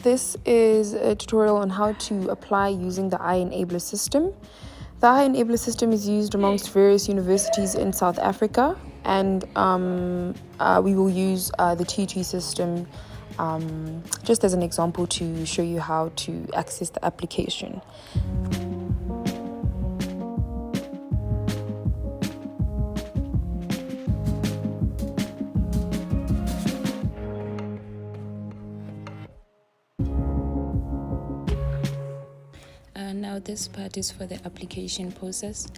this is a tutorial on how to apply using the iEnabler system. The iEnabler system is used amongst various universities in South Africa, and we will use the TT system just as an example to show you how to access the application. Now this part is for the application process.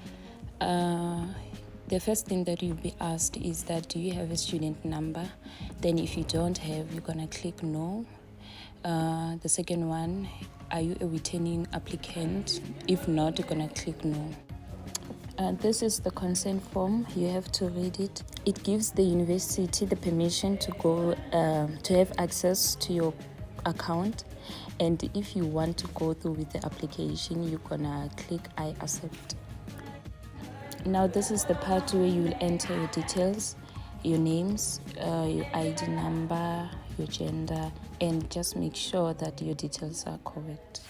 The first thing that you'll be asked is that, do you have a student number? Then if you don't have, you're gonna click no. The second one, are you a returning applicant? If not, you're gonna click no. This is the consent form. You have to read it. It gives the university the permission to go to have access to your account, and if you want to go through with the application, you're gonna click I accept. Now this is the part where you will enter your details, your names, your ID number, your gender, and just make sure that your details are correct.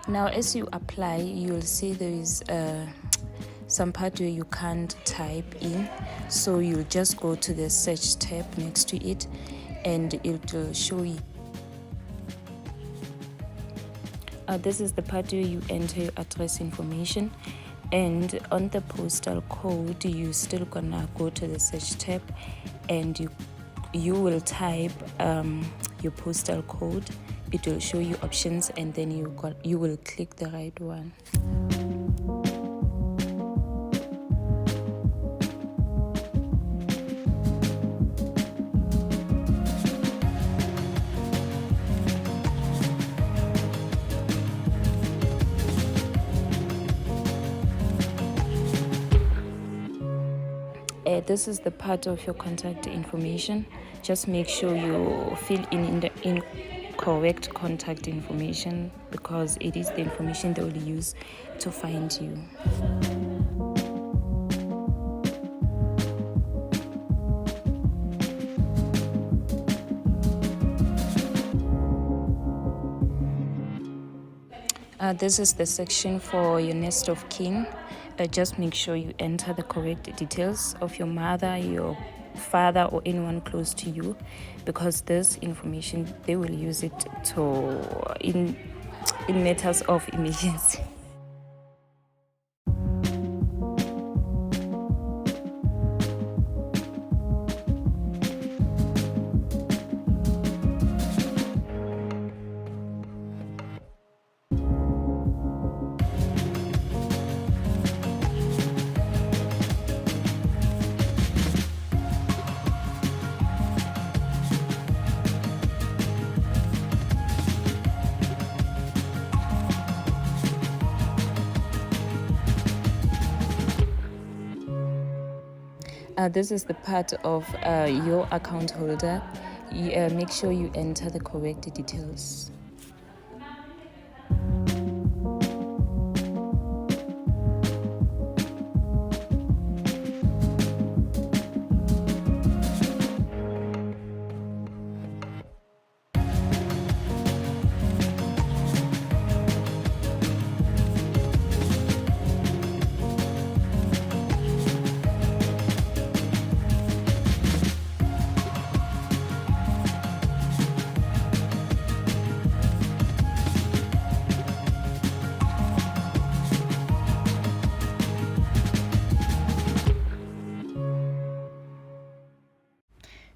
Now as you apply, you'll see there is some part where you can't type in, so you'll just go to the search tab next to it and it will show you. This is the part where you enter your address information, and on the postal code you still gonna go to the search tab and you will type your postal code. It will show you options, and then you will click the right one. This is the part of your contact information. Just make sure you fill in the incorrect contact information, because it is the information they will use to find you. This is the section for your next of kin. Just make sure you enter the correct details of your mother, your father, or anyone close to you, because this information they will use it to in matters of emergency. This is the part of your account holder. Make sure you enter the correct details.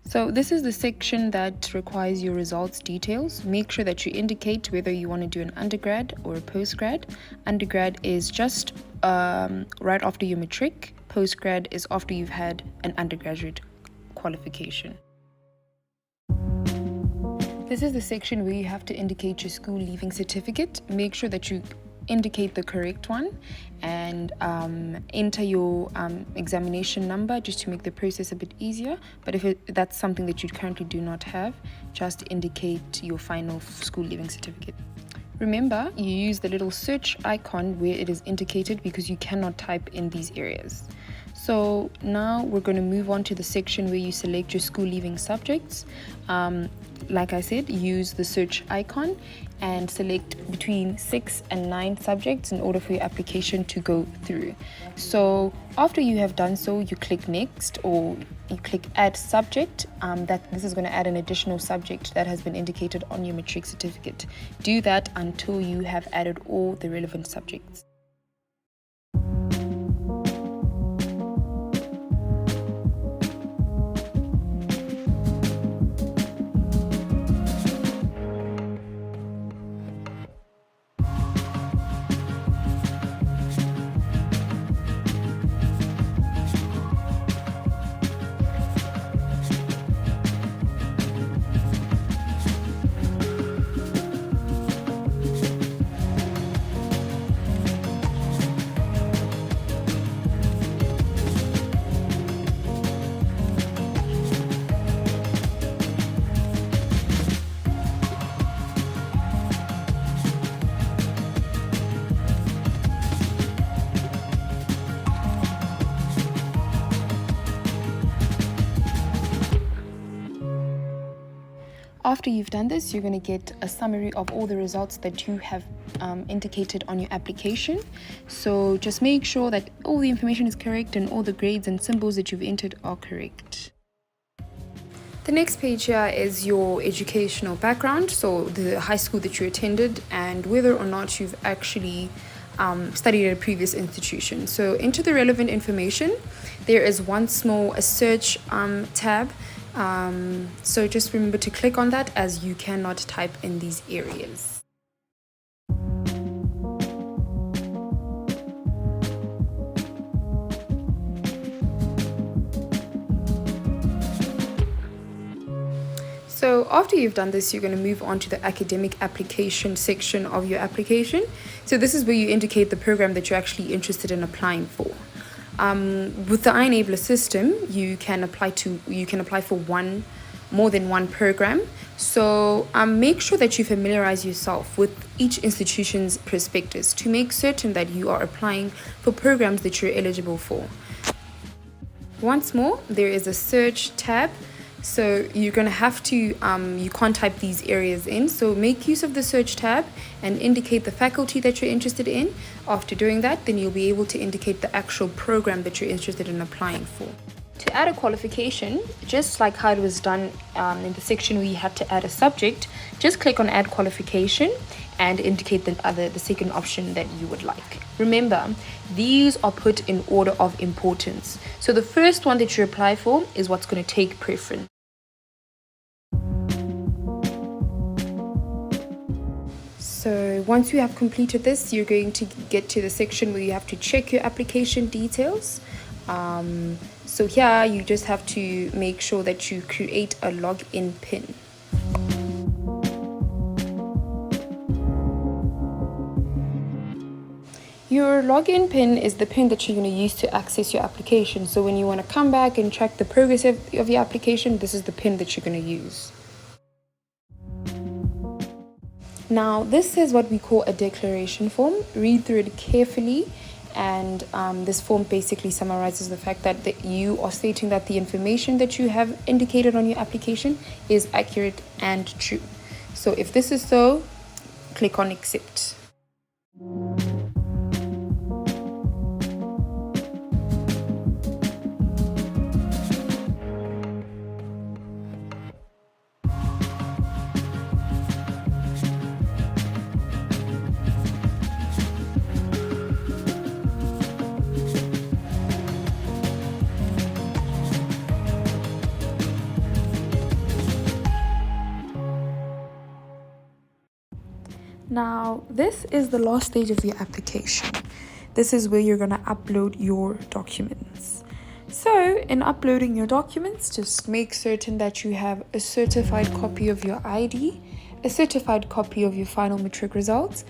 So this is the section that requires your results details. Make sure that you indicate whether you want to do an undergrad or a postgrad. Undergrad is just right after your matric. Postgrad is after you've had an undergraduate qualification. This is the section where you have to indicate your school leaving certificate. Make sure that you indicate the correct one and enter your examination number just to make the process a bit easier. But if that's something that you currently do not have, just indicate your final school leaving certificate. Remember, you use the little search icon where it is indicated because you cannot type in these areas. So now we're going to move on to the section where you select your school leaving subjects. Like I said, use the search icon and select between 6 and 9 subjects in order for your application to go through. So after you have done so, you click next or you click add subject. This is going to add an additional subject that has been indicated on your matric certificate. Do that until you have added all the relevant subjects. After you've done this, you're going to get a summary of all the results that you have indicated on your application. So just make sure that all the information is correct and all the grades and symbols that you've entered are correct. The next page here is your educational background, so the high school that you attended and whether or not you've actually studied at a previous institution. So into the relevant information, there is once more a search tab. So just remember to click on that as you cannot type in these areas. So after you've done this, you're going to move on to the academic application section of your application. So this is where you indicate the program that you're actually interested in applying for. With the iEnabler system, you can apply for more than one program. So make sure that you familiarize yourself with each institution's prospectus to make certain that you are applying for programs that you're eligible for. Once more, there is a search tab. So you're going to have to, you can't type these areas in. So make use of the search tab and indicate the faculty that you're interested in. After doing that, then you'll be able to indicate the actual program that you're interested in applying for. To add a qualification, just like how it was done in the section where you had to add a subject, just click on add qualification and indicate the second option that you would like. Remember, these are put in order of importance. So the first one that you apply for is what's going to take preference. So once you have completed this, you're going to get to the section where you have to check your application details. So here you just have to make sure that you create a login PIN. Your login PIN is the PIN that you're going to use to access your application. So when you want to come back and track the progress of your application, this is the PIN that you're going to use. Now, this is what we call a declaration form. Read through it carefully, and this form basically summarizes the fact that you are stating that the information that you have indicated on your application is accurate and true. So if this is so, click on accept. Now, this is the last stage of your application. This is where you're going to upload your documents. So, in uploading your documents, just make certain that you have a certified copy of your ID, a certified copy of your final matric results,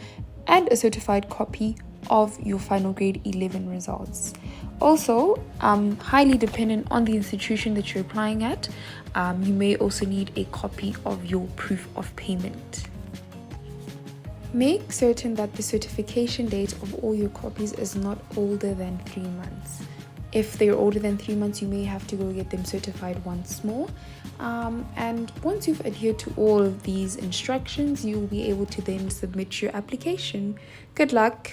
and a certified copy of your final grade 11 results. Also, highly dependent on the institution that you're applying at, you may also need a copy of your proof of payment. Make certain that the certification date of all your copies is not older than 3 months. If they're older than 3 months, you may have to go get them certified once more. And once you've adhered to all of these instructions, you'll be able to then submit your application. Good luck!